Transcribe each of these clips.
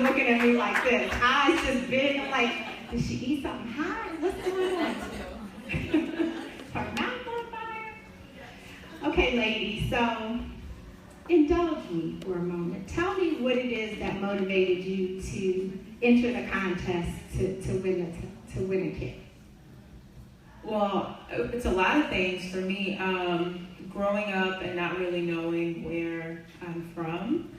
looking at me like this. Eyes just big. I'm like, did she eat something hot? What's going on? Her mouth on fire? Okay, ladies, so indulge me for a moment. Tell me what it is that motivated you to enter the contest to win a kit. Well, it's a lot of things for me. Growing up and not really knowing where I'm from.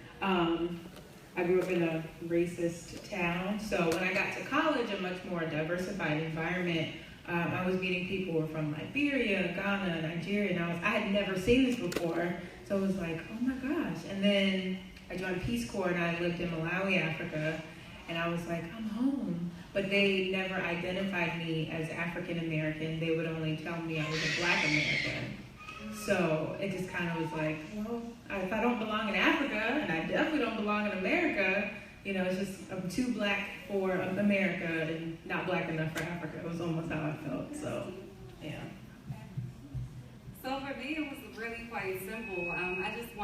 I grew up in a racist town, so when I got to college, a much more diversified environment, I was meeting people who were from Liberia, Ghana, Nigeria, and I had never seen this before, so it was like, oh my gosh. And then I joined Peace Corps and I lived in Malawi, Africa, and I was like, I'm home. But they never identified me as African American. They would only tell me I was a Black American. So it just kind of was like, well, if I don't belong in Africa, and I definitely don't belong in America, it's just I'm too Black for America and not Black enough for Africa. It was almost how I felt. So, yeah. So for me, it was really quite simple. I just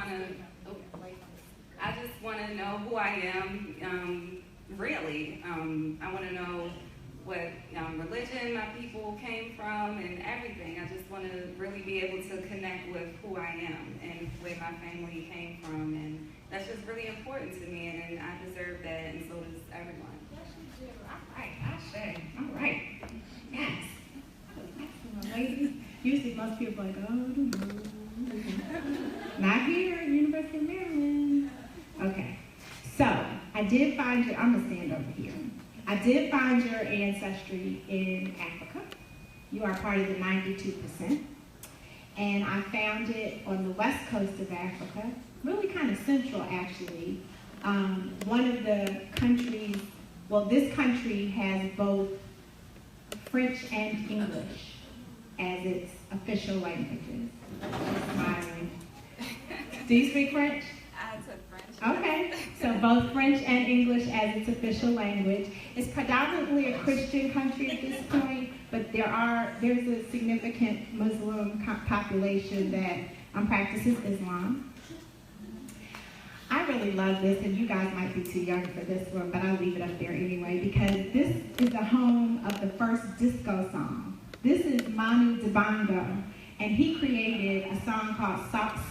want to know who I am. Really, I want to know what religion my people came from and everything. I just want to really be able to connect with who I am and where my family came from, and that's just really important to me, and I deserve that, and so does everyone. Yes, you do. All right, I say. All right. Yes. Excellent, ladies. Usually most people are like, oh, I don't know. Not here at University of Maryland. Okay. So, I did find your, I'm going to stand over here. I did find your ancestry in Africa. You are part of the 92%. And I found it on the west coast of Africa, really kind of central actually. One of the countries, well, this country has both French and English as its official languages. Do you speak French? I took French. Okay, so both French and English as its official language. It's predominantly a Christian country at this point, but there's a significant Muslim population that practices Islam. I really love this, and you guys might be too young for this one, but I'll leave it up there anyway, because this is the home of the first disco song. This is Manu Dibango, and he created a song called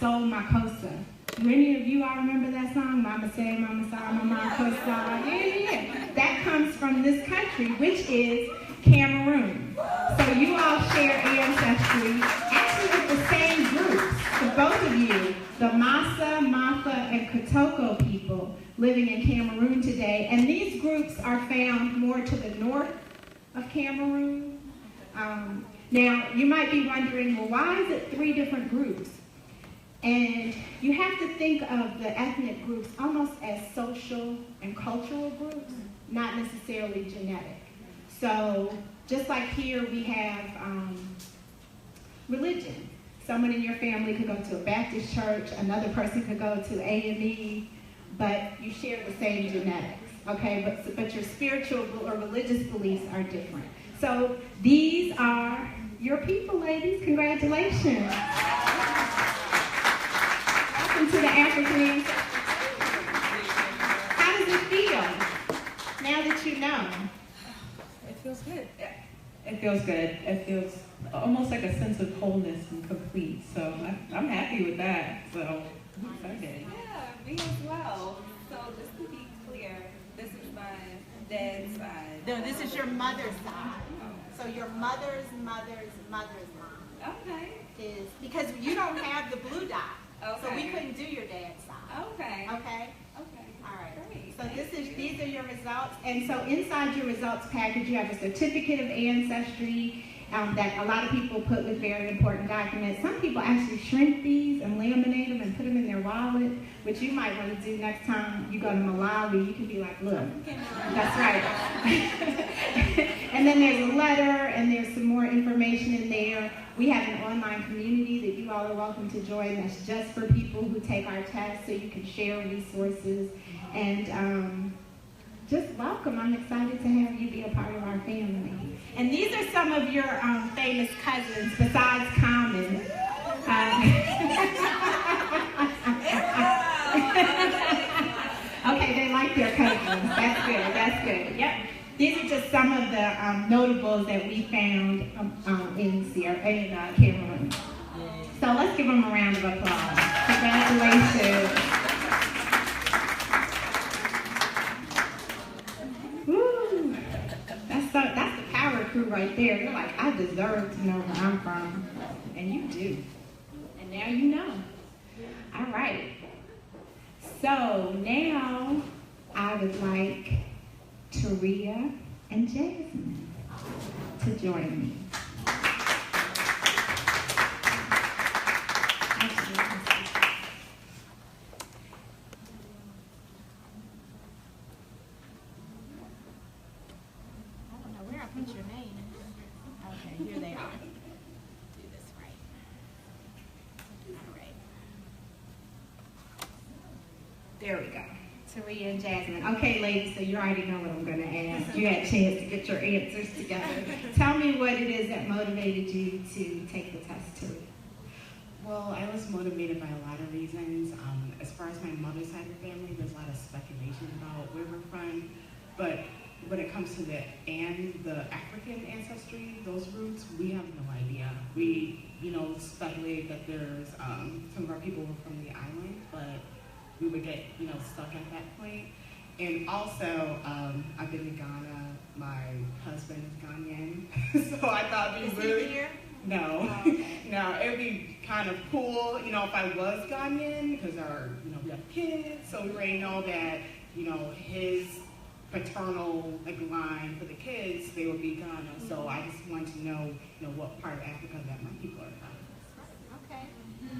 Soul Makossa. Do any of you all remember that song? Mama say, Mama sa, Mama Kosa. Yeah. That comes from this country, which is Cameroon. So you all share ancestry, actually with the same groups. For both of you, the Massa, Matha, and Kotoko people living in Cameroon today. And these groups are found more to the north of Cameroon. Now, you might be wondering, well, why is it 3 different groups? And you have to think of the ethnic groups almost as social and cultural groups, not necessarily genetic. So just like here we have religion. Someone in your family could go to a Baptist church, another person could go to AME, but you share the same genetics, okay? But your spiritual or religious beliefs are different. So these are your people, ladies. Congratulations. To the African ancestry. How does it feel now that you know? It feels good. It feels good. It feels almost like a sense of wholeness and complete. So I'm happy with that. So I'm excited. Yeah, me as well. So just to be clear, this is my dad's side. No, this is your mother's side. So your mother's mother's mother's mom. Okay. Is because you don't have the blue dot. Okay. So we couldn't do your dad's side. Okay. Okay? Okay. All right. Great. So these are your results. And so inside your results package, you have a certificate of ancestry that a lot of people put with very important documents. Some people actually shrink these and laminate them and put them in their wallet, which you might want to do next time you go to Malawi. You can be like, look, that's right. And then there's a letter and there's some more information in there. We have an online community that you all are welcome to join. That's just for people who take our tests, so you can share resources. And just welcome. I'm excited to have you be a part of our family. And these are some of your famous cousins, besides Common. Okay, they like their cousins. That's good. That's good. Yep. These are just some of the notables that we found in Cameroon. So let's give them a round of applause. Congratulations. Woo. That's the power crew right there. They're like, I deserve to know where I'm from. And you do. And now you know. All right. So now I would like Taria and Jasmine to join me. Put your name. Okay, here they are. Do this right. All right. There we go. Taria and Jasmine. Okay, ladies, so you already know what I'm going to ask. You had a chance to get your answers together. Tell me what it is that motivated you to take the test, Taria. Well, I was motivated by a lot of reasons. As far as my mother's side of the family, there's a lot of speculation about where we're from, but when it comes to the African ancestry, those roots, we have no idea. We, speculate that there's some of our people were from the island, but we would get, stuck at that point. And also, I've been to Ghana. My husband is Ghanaian, so I thought it'd be really here? No, oh, okay. no, it'd be kind of cool, if I was Ghanaian, because we have kids, so we already know that, his paternal line for the kids, they would be Ghana. So I just wanted to know, what part of Africa that my people are from. Okay.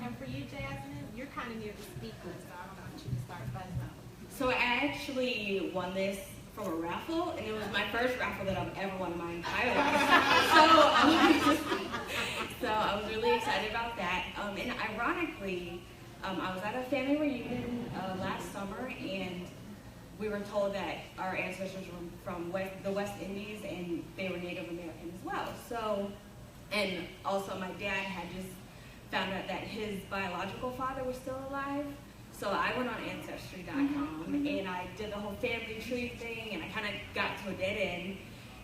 And for you, Jasmine, you're kind of near the speaker, so I don't want you to start buzzing up. So I actually won this from a raffle, and it was my first raffle that I've ever won in my entire life. So I was really excited about that. And ironically, I was at a family reunion last summer, and we were told that our ancestors were from the West Indies, and they were Native American as well. So, and also my dad had just found out that his biological father was still alive. So I went on Ancestry.com, and I did the whole family tree thing, and I kind of got to a dead end.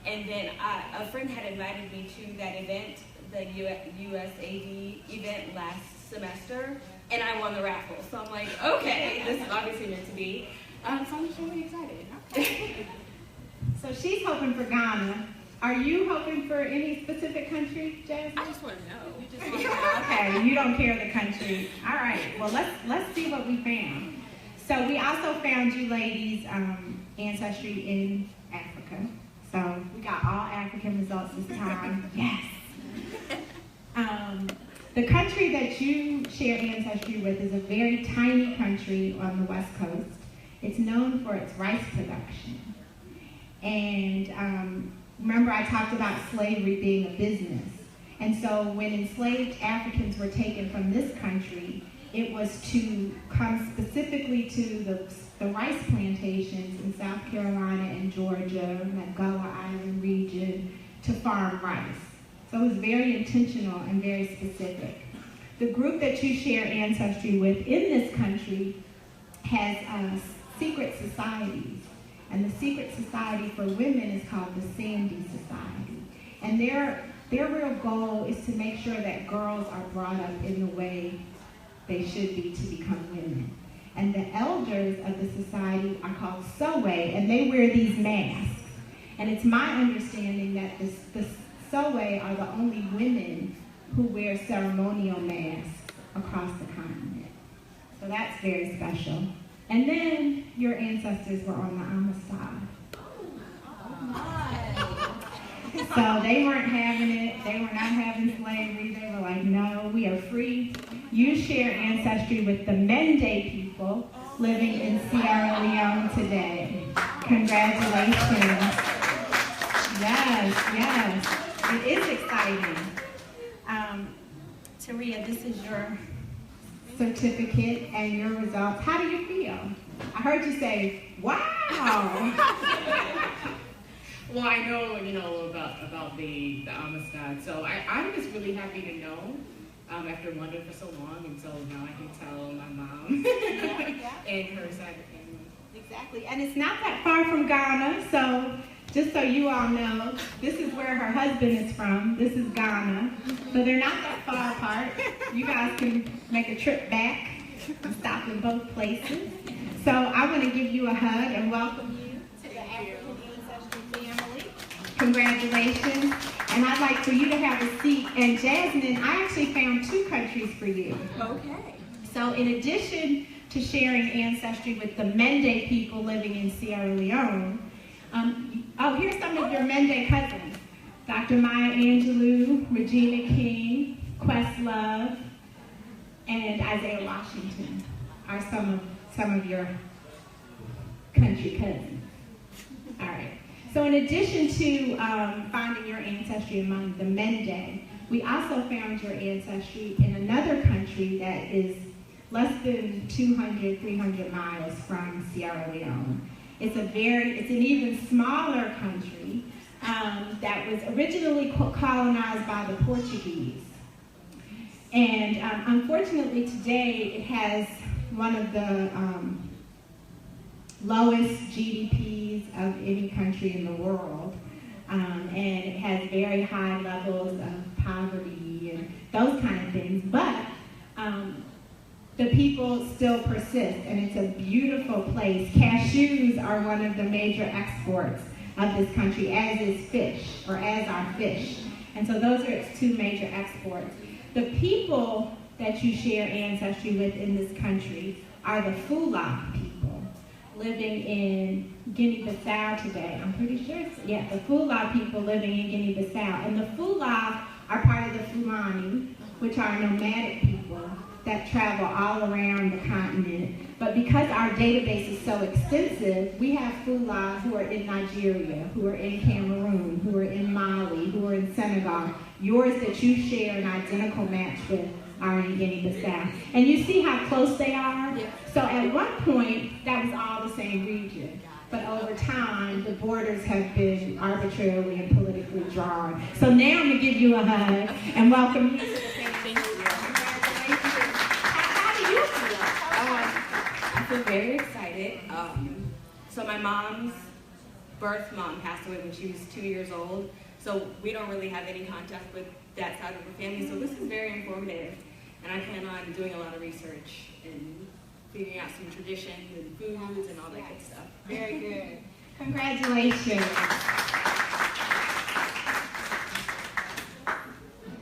And then a friend had invited me to that event, the USAD event last semester, and I won the raffle. So I'm like, okay, this is obviously meant to be. So I'm just really excited. Okay. So she's hoping for Ghana. Are you hoping for any specific country, Jasmine? I just want to know. You just want to know. Okay, you don't care the country. All right. Well, let's see what we found. So we also found you ladies ancestry in Africa. So we got all African results this time. Yes. The country that you share ancestry with is a very tiny country on the West Coast. It's known for its rice production. And remember I talked about slavery being a business. And so when enslaved Africans were taken from this country, it was to come specifically to the rice plantations in South Carolina and Georgia, that Gullah Island region, to farm rice. So it was very intentional and very specific. The group that you share ancestry with in this country has secret societies. And the secret society for women is called the Sandy Society. And their real goal is to make sure that girls are brought up in the way they should be to become women. And the elders of the society are called Sowe, and they wear these masks. And it's my understanding that the Sowe are the only women who wear ceremonial masks across the continent. So that's very special. And then your ancestors were on the Amistad. So they weren't having it. They were not having slavery. They were like, no, we are free. You share ancestry with the Mende people living in Sierra Leone today. Congratulations. Yes. It is exciting. Taria, this is your certificate and your results. How do you feel? I heard you say, wow. Well, I know, about the Amistad, so I'm just really happy to know after wondering for so long, and so now I can tell my mom and her side of the family. Exactly, and it's not that far from Ghana, so just so you all know, this is where her husband is from. This is Ghana, so they're not that far apart. You guys can make a trip back and stop in both places. So I want to give you a hug and welcome you to the African Ancestry family. Congratulations, and I'd like for you to have a seat. And Jasmine, I actually found 2 countries for you. Okay. So in addition to sharing ancestry with the Mende people living in Sierra Leone, here's some of your Mende cousins. Dr. Maya Angelou, Regina King, Questlove, and Isaiah Washington are some of your country cousins. All right. So in addition to finding your ancestry among the Mende, we also found your ancestry in another country that is less than 200, 300 miles from Sierra Leone. It's an even smaller country that was originally colonized by the Portuguese. And unfortunately today it has one of the lowest GDPs of any country in the world. And it has very high levels of poverty and those kind of things. But the people still persist, and it's a beautiful place. Cashews are one of the major exports of this country, as is fish, or as are fish. And so those are its 2 major exports. The people that you share ancestry with in this country are the Fula people living in Guinea-Bissau today. I'm pretty sure the Fula people living in Guinea-Bissau. And the Fula are part of the Fulani, which are nomadic people that travel all around the continent. But because our database is so extensive, we have Fula who are in Nigeria, who are in Cameroon, who are in Mali, who are in Senegal. Yours that you share an identical match with are in Guinea-Bissau. And you see how close they are? Yeah. So at one point, that was all the same region. But over time, the borders have been arbitrarily and politically drawn. So now I'm going to give you a hug and welcome you to the family. I feel very excited. So my mom's birth mom passed away when she was 2 years old, so we don't really have any contact with that side of the family, so this is very informative, and I plan on doing a lot of research and figuring out some traditions and foods and all that good stuff. Very good. Congratulations.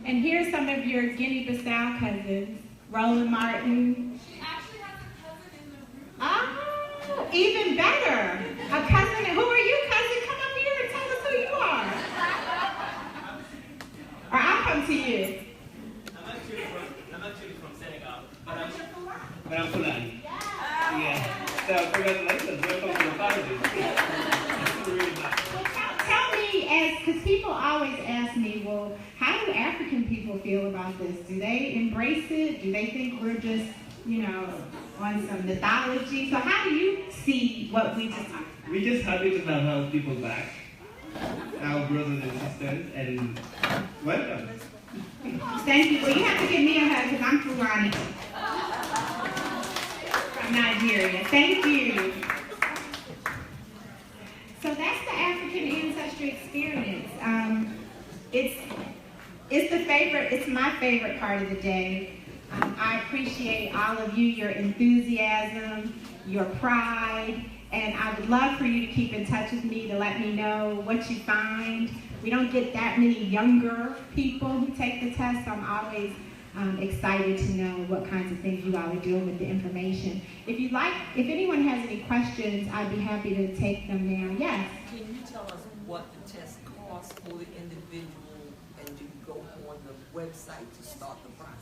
And here's some of your Guinea-Bissau cousins. Roland Martin. She actually has a cousin in the room. Oh, even better. A cousin. Who are you, cousin? Come up here and tell us who you are. Or I'll come to you. I'm actually from Senegal, but I'm Fulani. Yeah. So congratulations. Welcome to the family. Really nice. Well, tell me, because people always ask me, well, how do African people feel about this? Do they embrace it? Do they think we're just, on some mythology? So how do you see what we just... We're just happy to have our people back, our brothers and sisters, and welcome. Thank you. Well, you have to give me a hug because I'm Fulani from Nigeria. Thank you. So that's the African Ancestry experience. It's my favorite part of the day. I appreciate all of you, your enthusiasm, your pride, and I would love for you to keep in touch with me to let me know what you find. We don't get that many younger people who take the test, so I'm always excited to know what kinds of things you all are doing with the information. If anyone has any questions, I'd be happy to take them now. Yes? Can you tell us what the test costs for the individual, and do you go on the website to start the process?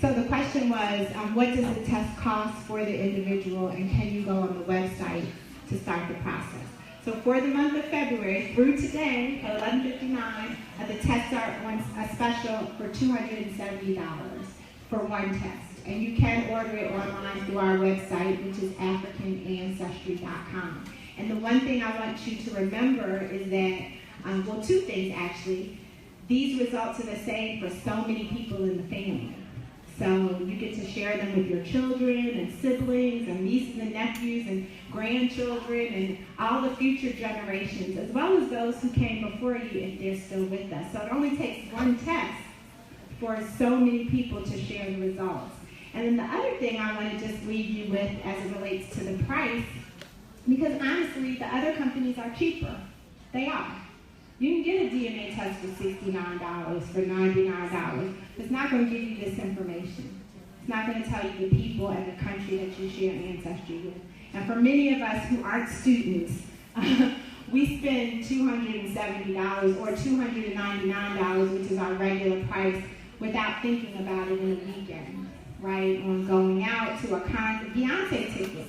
So the question was, what does the test cost for the individual, and can you go on the website to start the process? So for the month of February, through today at 11:59, the tests are on a special for $270 for one test. And you can order it online through our website, which is africanancestry.com. And the one thing I want you to remember is that, 2 things actually. These results are the same for so many people in the family. So you get to share them with your children and siblings and nieces and nephews and grandchildren and all the future generations, as well as those who came before you if they're still with us. So it only takes one test for so many people to share the results. And then the other thing I want to just leave you with as it relates to the price, because honestly, the other companies are cheaper. They are. You can get a DNA test for $69, for $99. It's not going to give you this information. It's not going to tell you the people and the country that you share ancestry with. And for many of us who aren't students, we spend $270 or $299, which is our regular price, without thinking about it in a weekend, right? On going out to a Beyonce ticket.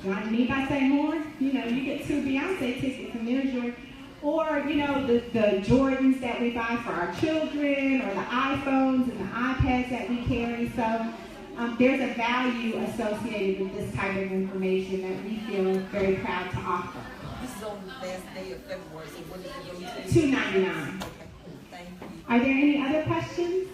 You know what I mean by say more? You know, you get 2 Beyonce tickets and there's your, or, you know, the Jordans that we buy for our children, or the iPhones and the iPads that we carry. So there's a value associated with this type of information that we feel very proud to offer. This is on the last day of February, so what is it going to be? $299. Okay, thank you. Are there any other questions?